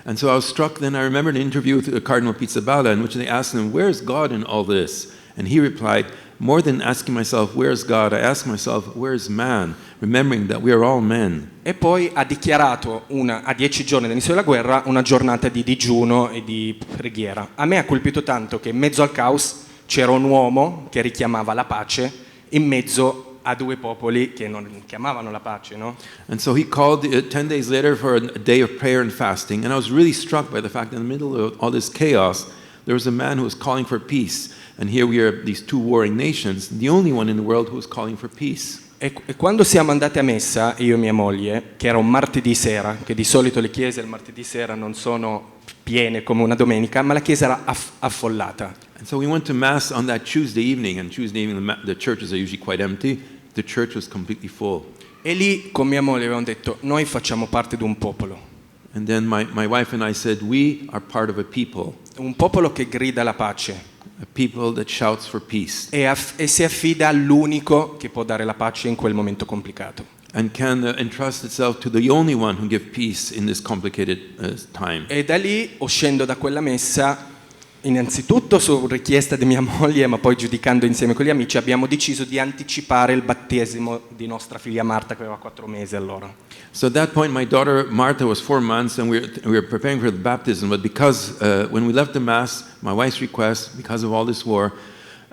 And so I was struck then, I remembered an interview with Cardinal Pizzaballa in which they asked him, where's God in all this? And he replied, more than asking myself, where's God, I ask myself, where's man? Remembering that we are all men. E poi ha dichiarato a 10 giorni dall'inizio della guerra una giornata di digiuno e di preghiera. A me ha colpito tanto che in mezzo al caos c'era un uomo che richiamava la pace in mezzo a due popoli che non chiamavano la pace, no? And so he called 10 days later for a day of prayer and fasting, and I was really struck by the fact that in the middle of all this chaos, there was a man who was calling for peace. And here we are, these two warring nations, the only one in the world who was calling for peace. E quando siamo andati a messa, io e mia moglie, che era un martedì sera, che di solito le chiese il martedì sera non sono piene come una domenica, ma la chiesa era affollata. And so we went to mass on that Tuesday evening, and Tuesday evening the churches are usually quite empty. The church was completely full. E lì con mia moglie avevamo detto: noi facciamo parte di un popolo. And then my wife and I said, we are part of a people che grida la pace a people that shouts for peace e si affida all'unico che può dare la pace in quel momento complicato. and can entrust itself to the only one who gives peace in this complicated time. E da lì, uscendo da quella messa, innanzitutto su richiesta di mia moglie, ma poi giudicando insieme con gli amici, abbiamo deciso di anticipare il battesimo di nostra figlia Marta, che aveva 4 mesi allora. So at that point, my daughter Martha was 4 months, and we were preparing for the baptism. But because when we left the mass, my wife's request, because of all this war,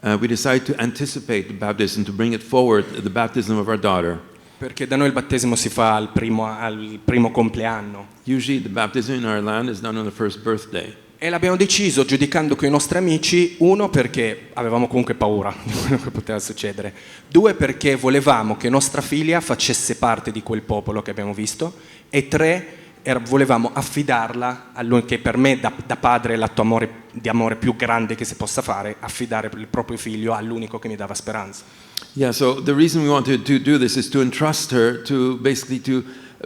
we decided to anticipate the baptism, to bring it forward, the baptism of our daughter. Perché da noi il battesimo si fa al primo compleanno. Usually, the baptism in our land is done on the first birthday. E l'abbiamo deciso giudicando con i nostri amici, 1 perché avevamo comunque paura di quello che poteva succedere, 2 perché volevamo che nostra figlia facesse parte di quel popolo che abbiamo visto, e 3 volevamo affidarla a lui, che per me da padre è l'atto di amore più grande che si possa fare, affidare il proprio figlio all'unico che mi dava speranza. Yeah, so the reason we wanted to do this is to entrust her to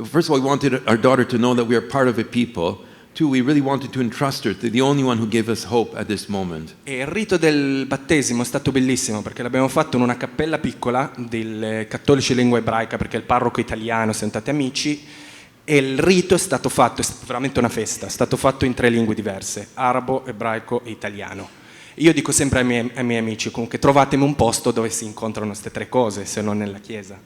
first of all, we wanted our daughter to know that we are part of a people. 2, we really wanted to entrust her to the only one who gave us hope at this moment. E il rito del battesimo è stato bellissimo perché l'abbiamo fatto in una cappella piccola dei cattolici di lingua ebraica, perché il parroco italiano, siamo stati amici, e il rito è stato veramente una festa, è stato fatto in 3 lingue diverse, arabo, ebraico e italiano. Io dico sempre ai miei amici, comunque trovatemi un posto dove si incontrano queste 3 cose, se non nella chiesa.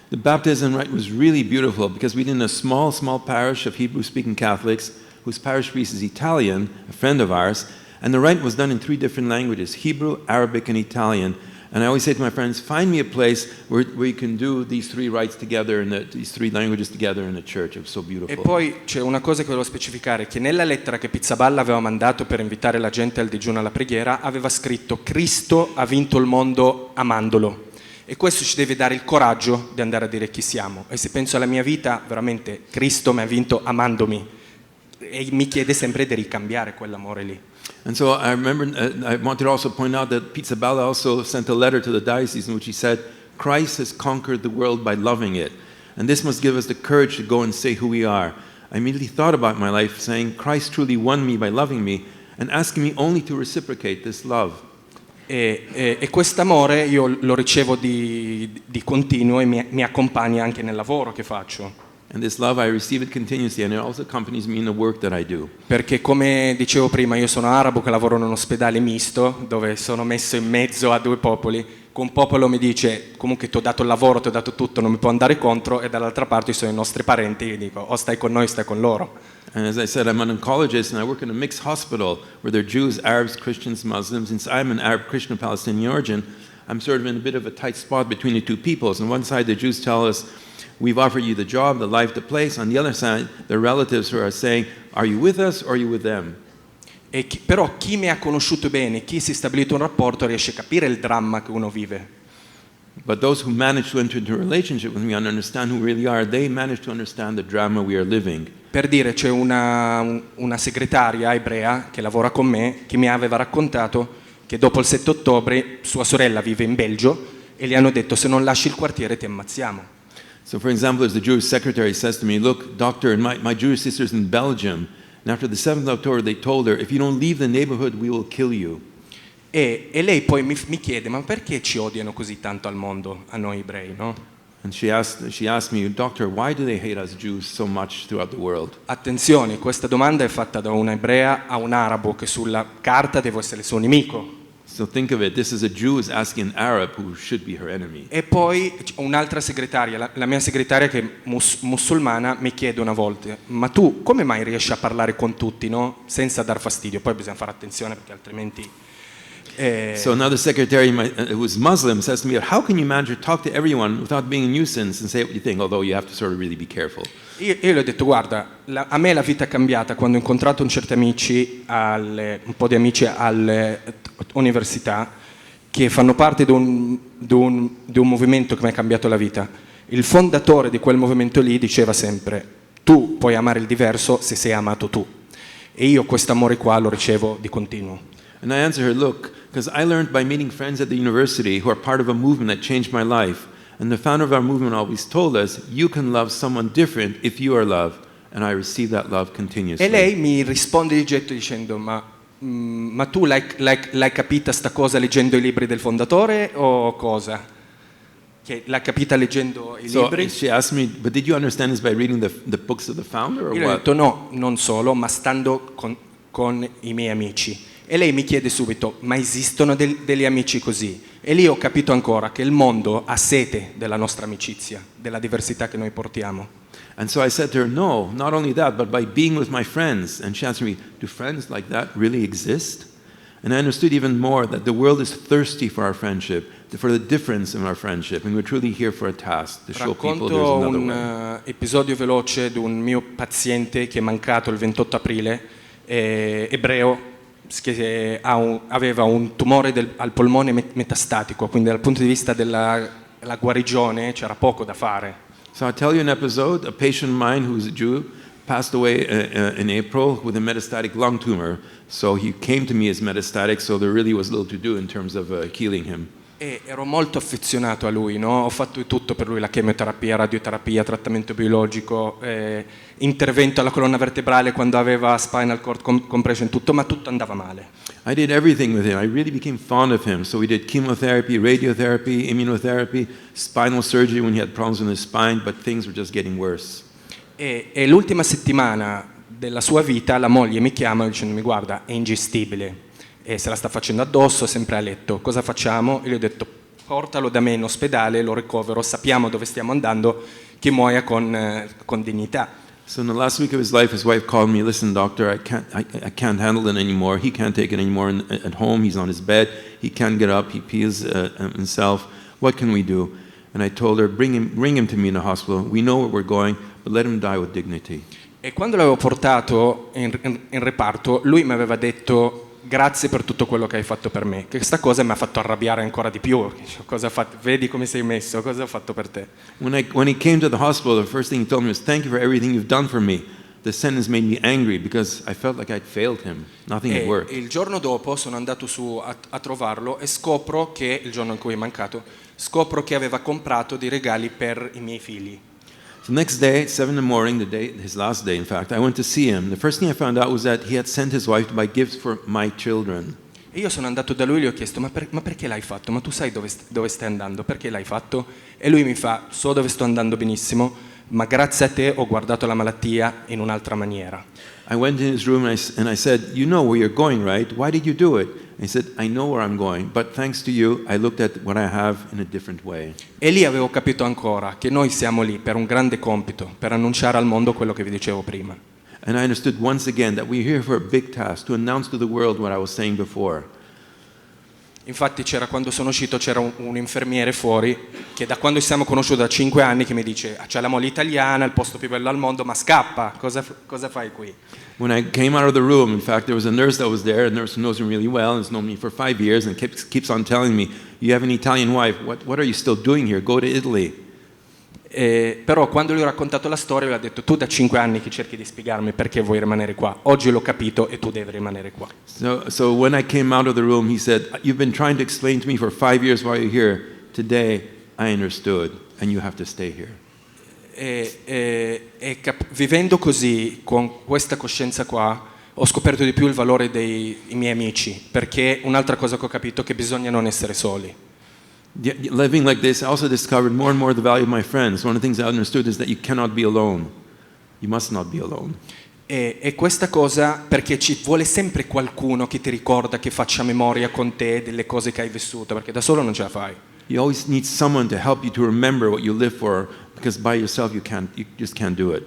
The baptism rite was really beautiful because we did in a small parish of Hebrew-speaking Catholics, whose parish priest is Italian, a friend of ours, and the rite was done in 3 different languages, Hebrew, Arabic, and Italian. And I always say to my friends, find me a place where you can do these 3 rites together, these 3 languages together in a church. It was so beautiful. E poi c'è una cosa che volevo specificare, che nella lettera che Pizzaballa aveva mandato per invitare la gente al digiuno alla preghiera, aveva scritto: Cristo ha vinto il mondo amandolo. E questo ci deve dare il coraggio di andare a dire chi siamo. E se penso alla mia vita, veramente Cristo mi ha vinto amandomi. E mi chiede sempre di ricambiare quell'amore lì. And so I remember, I wanted to also point out that Pizzaballa also sent a letter to the diocese in which he said, Christ has conquered the world by loving it. And this must give us the courage to go and say who we are. I immediately thought about my life saying, Christ truly won me by loving me and asking me only to reciprocate this love. E quest'amore io lo ricevo di continuo e mi accompagna anche nel lavoro che faccio. And this love, I receive it continuously, and it also accompanies me in the work that I do. Perché, come dicevo prima, io sono arabo che lavoro in un ospedale misto, dove sono messo in mezzo a 2 popoli. Un popolo mi dice, comunque ti ho dato il lavoro, ti ho dato tutto, non mi può andare contro, e dall'altra parte sono i nostri parenti che dico, o stai con noi o stai con loro. And as I said, I'm an oncologist, and I work in a mixed hospital where there are Jews, Arabs, Christians, Muslims. Since I'm an Arab, Christian, and Palestinian origin, I'm sort of in a bit of a tight spot between the 2 peoples. On one side, the Jews tell us, we've offered you the job, the life, the place. On the other side, the relatives who are saying, are you with us or are you with them? Però chi mi ha conosciuto bene, chi si è stabilito un rapporto, riesce a capire il dramma che uno vive. But those who manage to enter into a relationship with me and understand who we really are, they manage to understand the drama we are living. Per dire, c'è una segretaria ebrea che lavora con me che mi aveva raccontato che dopo il 7 ottobre sua sorella vive in Belgio e gli hanno detto: se non lasci il quartiere ti ammazziamo. So for example, as the Jewish secretary says to me, look, doctor, my Jewish sister's in Belgium, and after the 7th of October they told her, if you don't leave the neighborhood, we will kill you. E lei poi mi chiede, ma perché ci odiano così tanto al mondo, a noi ebrei, no? And she asked me, doctor, why do they hate us Jews so much throughout the world? Attenzione, questa domanda è fatta da un ebrea a un arabo che sulla carta deve essere il suo nemico. So think of it, this is a Jew is asking an Arab who should be her enemy. E poi un'altra segretaria, la mia segretaria che è musulmana, mi chiede una volta: ma tu come mai riesci a parlare con tutti, no? Senza dar fastidio? Poi bisogna fare attenzione perché altrimenti... So another secretary who was Muslim says to me, how can you manage to talk to everyone without being a nuisance and say what you think, although you have to sort of really be careful? Io gli ho detto, guarda, a me la vita è cambiata quando ho incontrato un po' di amici all'università che fanno parte di un movimento che mi ha cambiato la vita. Il fondatore di quel movimento lì diceva sempre: tu puoi amare il diverso se sei amato tu. E io questo amore qua lo ricevo di continuo. And I answer her, look, because I learned by meeting friends at the university who are part of a movement that changed my life. And the founder of our movement always told us, you can love someone different if you are love. and I receive that love continuously. E lei mi risponde di getto dicendo: ma tu l'hai capita sta cosa leggendo i libri del fondatore o cosa? Che l'ha capita leggendo i So libri? she asked me, but did you understand this by reading the books of the founder or Io le ho what? detto no, non solo, ma stando con i miei amici. E lei mi chiede subito: ma esistono degli amici così? E lì ho capito ancora che il mondo ha sete della nostra amicizia, della diversità che noi portiamo. And so I said to her, no, not only that, but by being with my friends. And she asked me, do friends like that really exist? And I understood even more that the world is thirsty for our friendship, for the difference in our friendship, and we're truly here for a task, to show people there's Racconto another un way. episodio veloce di un mio paziente che è mancato il 28 aprile, ebreo, che aveva un tumore al polmone metastatico, quindi dal punto di vista della guarigione c'era poco da fare. So I'll tell you an episode. A patient of mine who's a Jew passed away in April with a metastatic lung tumor. So he came to me as metastatic, so there really was little to do in terms of healing him. E ero molto affezionato a lui, no? Ho fatto di tutto per lui: la chemioterapia, radioterapia, trattamento biologico, intervento alla colonna vertebrale quando aveva spinal cord compression, tutto, ma tutto andava male. I did everything with him. I really became fond of him. So we did chemotherapy, radiotherapy, immunotherapy, spinal surgery when he had problems with his spine, but things were just getting worse. E l'ultima settimana della sua vita la moglie mi chiama dicendomi: guarda, è ingestibile, e se la sta facendo addosso, sempre a letto, cosa facciamo? E gli ho detto: portalo da me in ospedale, lo ricovero, sappiamo dove stiamo andando, che muoia con dignità. So in the last week of his life, his wife called me, listen, doctor, I can't handle it anymore. He can't take it anymore at home. He's on his bed. He can't get up. He pees himself. What can we do? And I told her, bring him to me in the hospital. We know where we're going, but let him die with dignity. E quando l'avevo portato in reparto, lui mi aveva detto: grazie per tutto quello che hai fatto per me. Che questa cosa mi ha fatto arrabbiare ancora di più. Cosa ha fatto? Vedi come sei messo, cosa ho fatto per te? When he came to the hospital, the first thing he told me was, thank you for everything you've done for me. The sentence made me angry because I felt like I'd failed him. Nothing had worked. E il giorno dopo sono andato su a trovarlo e scopro che, il giorno in cui è mancato, scopro che aveva comprato dei regali per i miei figli. So the next day, 7 in the morning, his last day in fact, I went to see him. The first thing I found out was that he had sent his wife to buy gifts for my children. E io sono andato da lui e gli ho chiesto: ma perché l'hai fatto? Ma tu sai dove stai andando? Perché l'hai fatto? E lui mi fa: so dove sto andando benissimo, ma grazie a te ho guardato la malattia in un'altra maniera. I went in his room and I said, you know where you're going, right? Why did you do it? And he said, I know where I'm going, but thanks to you, I looked at what I have in a different way. E lì avevo capito ancora che noi siamo lì per un grande compito, per annunciare al mondo quello che vi dicevo prima. And I understood once again that we're here for a big task, to announce to the world what I was saying before. Infatti quando sono uscito c'era un infermiere fuori che da quando ci siamo conosciuti da 5 anni che mi dice: c'è la moglie italiana, il posto più bello al mondo, ma scappa, cosa fai qui? When I came out of the room, in fact, there was a nurse that was there, a nurse who knows me really well and has known me for 5 years and keeps on telling me, you have an Italian wife, what are you still doing here? Go to Italy. Però quando gli ho raccontato la storia, lui ha detto: tu da 5 anni che cerchi di spiegarmi perché vuoi rimanere qua, oggi l'ho capito e tu devi rimanere qua. So when I came out of the room, he said, you've been trying to explain to me for 5 years why you're here. Today, I understood, and you have to stay here. Vivendo così, con questa coscienza qua, ho scoperto di più il valore dei miei amici, perché un'altra cosa che ho capito è che bisogna non essere soli. Living like this, I also discovered more and more the value of my friends. One of the things I understood is that you cannot be alone. You must not be alone. E questa cosa perché ci vuole sempre qualcuno che ti ricorda, che faccia memoria con te delle cose che hai vissuto, perché da solo non ce la fai. You always need someone to help you to remember what you live for, because by yourself you just can't do it.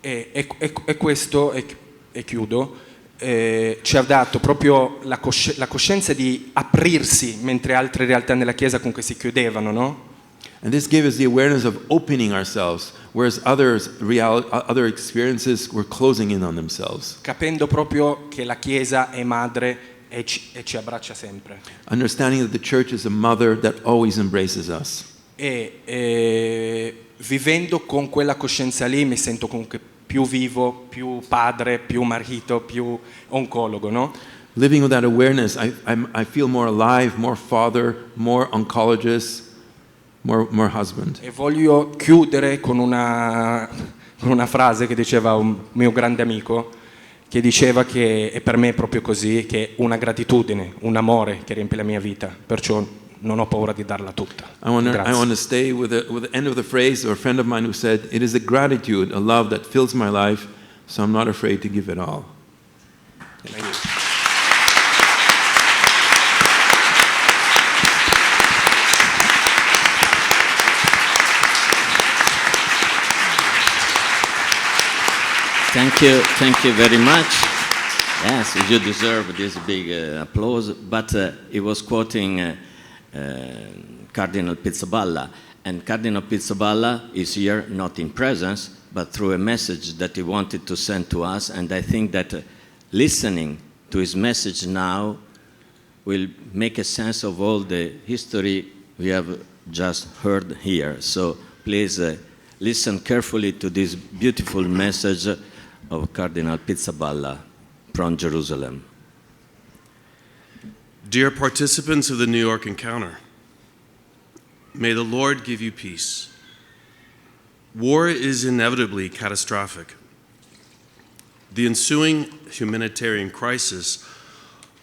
E questo, e chiudo, ci ha dato proprio la coscienza di aprirsi mentre altre realtà nella Chiesa comunque si chiudevano, no? And this gave us the awareness of opening ourselves, whereas other experiences were closing in on themselves. Capendo proprio che la Chiesa è madre e ci abbraccia sempre. Understanding that the church is a mother that always embraces us. E vivendo con quella coscienza lì mi sento comunque più vivo, più padre, più marito, più oncologo, no? Living with that awareness, I feel more alive, more father, more oncologist, more husband. E voglio chiudere con una frase che diceva un mio grande amico, che diceva che e per me è proprio così, che è una gratitudine, un amore che riempie la mia vita, perciò non ho paura di darla tutta. I want Grazie. to stay with the end of the phrase of a friend of mine who said, "It is a gratitude, a love that fills my life, so I'm not afraid to give it all." Thank you. Thank you very much. Yes, you deserve this big applause, but he was quoting Cardinal Pizzaballa, and Cardinal Pizzaballa is here not in presence, but through a message that he wanted to send to us, and I think that listening to his message now will make a sense of all the history we have just heard here. So please listen carefully to this beautiful message of Cardinal Pizzaballa from Jerusalem. Dear participants of the New York Encounter, may the Lord give you peace. War is inevitably catastrophic. The ensuing humanitarian crisis,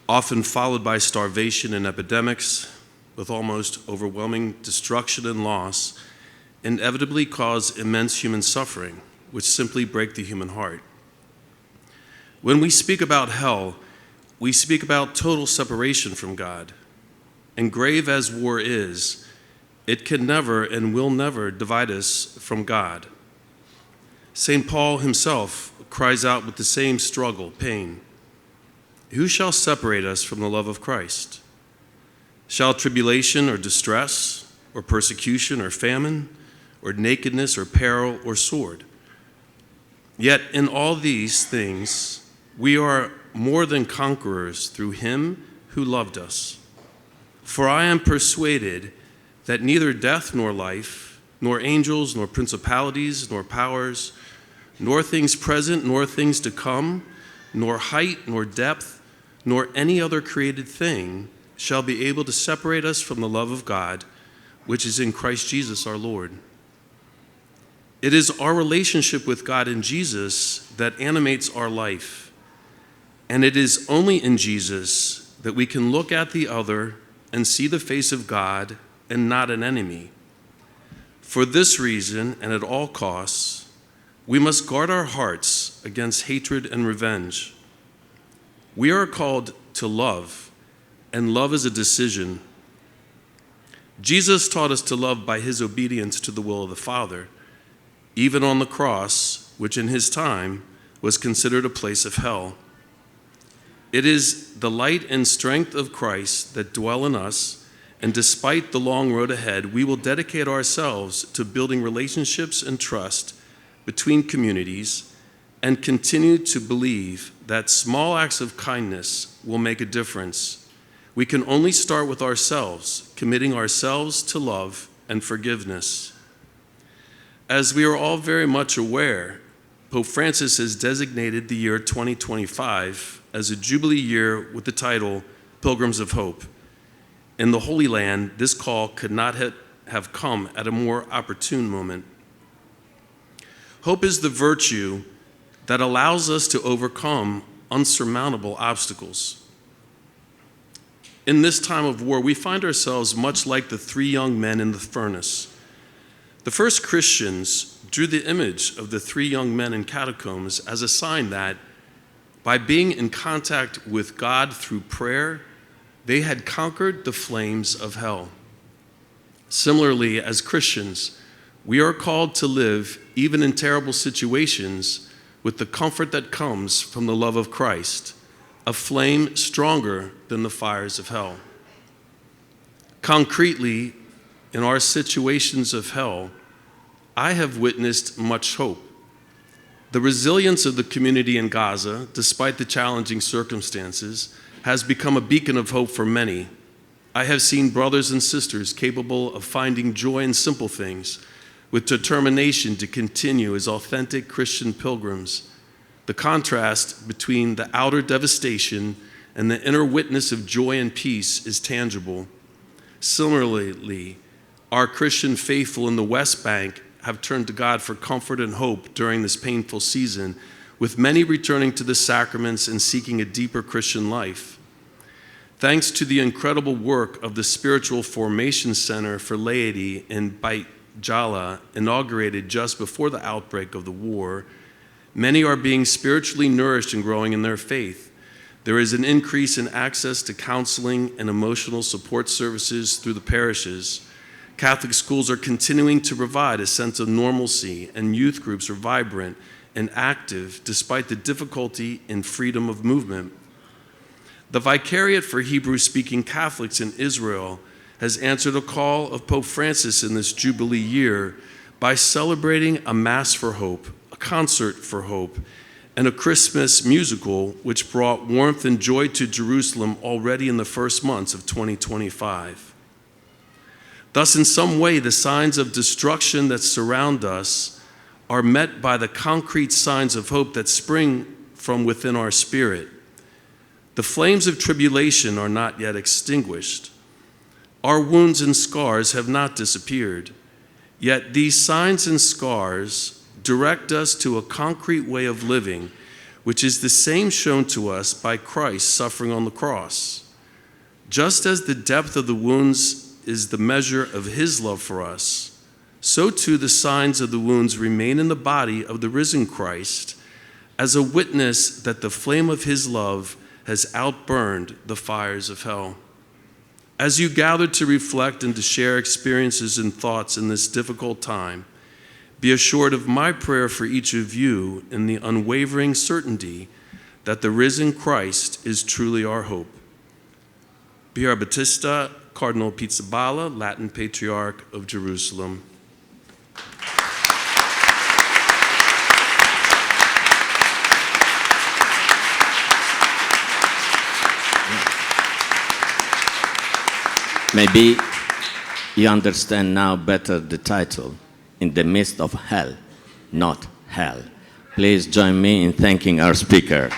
often followed by starvation and epidemics, with almost overwhelming destruction and loss, inevitably cause immense human suffering, which simply break the human heart. When we speak about hell, we speak about total separation from God. And grave as war is, it can never and will never divide us from God. St. Paul himself cries out with the same struggle, pain. Who shall separate us from the love of Christ? Shall tribulation or distress, or persecution or famine, or nakedness or peril or sword? Yet in all these things, we are more than conquerors through him who loved us. For I am persuaded that neither death nor life, nor angels, nor principalities, nor powers, nor things present, nor things to come, nor height, nor depth, nor any other created thing shall be able to separate us from the love of God, which is in Christ Jesus our Lord. It is our relationship with God in Jesus that animates our life. And it is only in Jesus that we can look at the other and see the face of God and not an enemy. For this reason, and at all costs, we must guard our hearts against hatred and revenge. We are called to love, and love is a decision. Jesus taught us to love by his obedience to the will of the Father, even on the cross, which in his time was considered a place of hell. It is the light and strength of Christ that dwell in us, and despite the long road ahead, we will dedicate ourselves to building relationships and trust between communities and continue to believe that small acts of kindness will make a difference. We can only start with ourselves, committing ourselves to love and forgiveness. As we are all very much aware, Pope Francis has designated the year 2025 as a Jubilee year with the title Pilgrims of Hope. In the Holy Land, this call could not have come at a more opportune moment. Hope is the virtue that allows us to overcome unsurmountable obstacles. In this time of war, we find ourselves much like the three young men in the furnace. The first Christians drew the image of the three young men in catacombs as a sign that by being in contact with God through prayer, they had conquered the flames of hell. Similarly, as Christians, we are called to live, even in terrible situations, with the comfort that comes from the love of Christ, a flame stronger than the fires of hell. Concretely, in our situations of hell, I have witnessed much hope. The resilience of the community in Gaza, despite the challenging circumstances, has become a beacon of hope for many. I have seen brothers and sisters capable of finding joy in simple things, with determination to continue as authentic Christian pilgrims. The contrast between the outer devastation and the inner witness of joy and peace is tangible. Similarly, our Christian faithful in the West Bank have turned to God for comfort and hope during this painful season, with many returning to the sacraments and seeking a deeper Christian life. Thanks to the incredible work of the Spiritual Formation Center for Laity in Beit Jala, inaugurated just before the outbreak of the war, many are being spiritually nourished and growing in their faith. There is an increase in access to counseling and emotional support services through the parishes. Catholic schools are continuing to provide a sense of normalcy, and youth groups are vibrant and active despite the difficulty in freedom of movement. The Vicariate for Hebrew-speaking Catholics in Israel has answered a call of Pope Francis in this Jubilee year by celebrating a Mass for Hope, a concert for hope, and a Christmas musical which brought warmth and joy to Jerusalem already in the first months of 2025. Thus, in some way, the signs of destruction that surround us are met by the concrete signs of hope that spring from within our spirit. The flames of tribulation are not yet extinguished. Our wounds and scars have not disappeared. Yet these signs and scars direct us to a concrete way of living, which is the same shown to us by Christ suffering on the cross. Just as the depth of the wounds is the measure of his love for us, so too the signs of the wounds remain in the body of the risen Christ as a witness that the flame of his love has outburned the fires of hell. As you gather to reflect and to share experiences and thoughts in this difficult time, be assured of my prayer for each of you in the unwavering certainty that the risen Christ is truly our hope. Pierre Battista, Cardinal Pizzaballa, Latin Patriarch of Jerusalem. Maybe you understand now better the title, In the Midst of Hell, Not Hell. Please join me in thanking our speaker.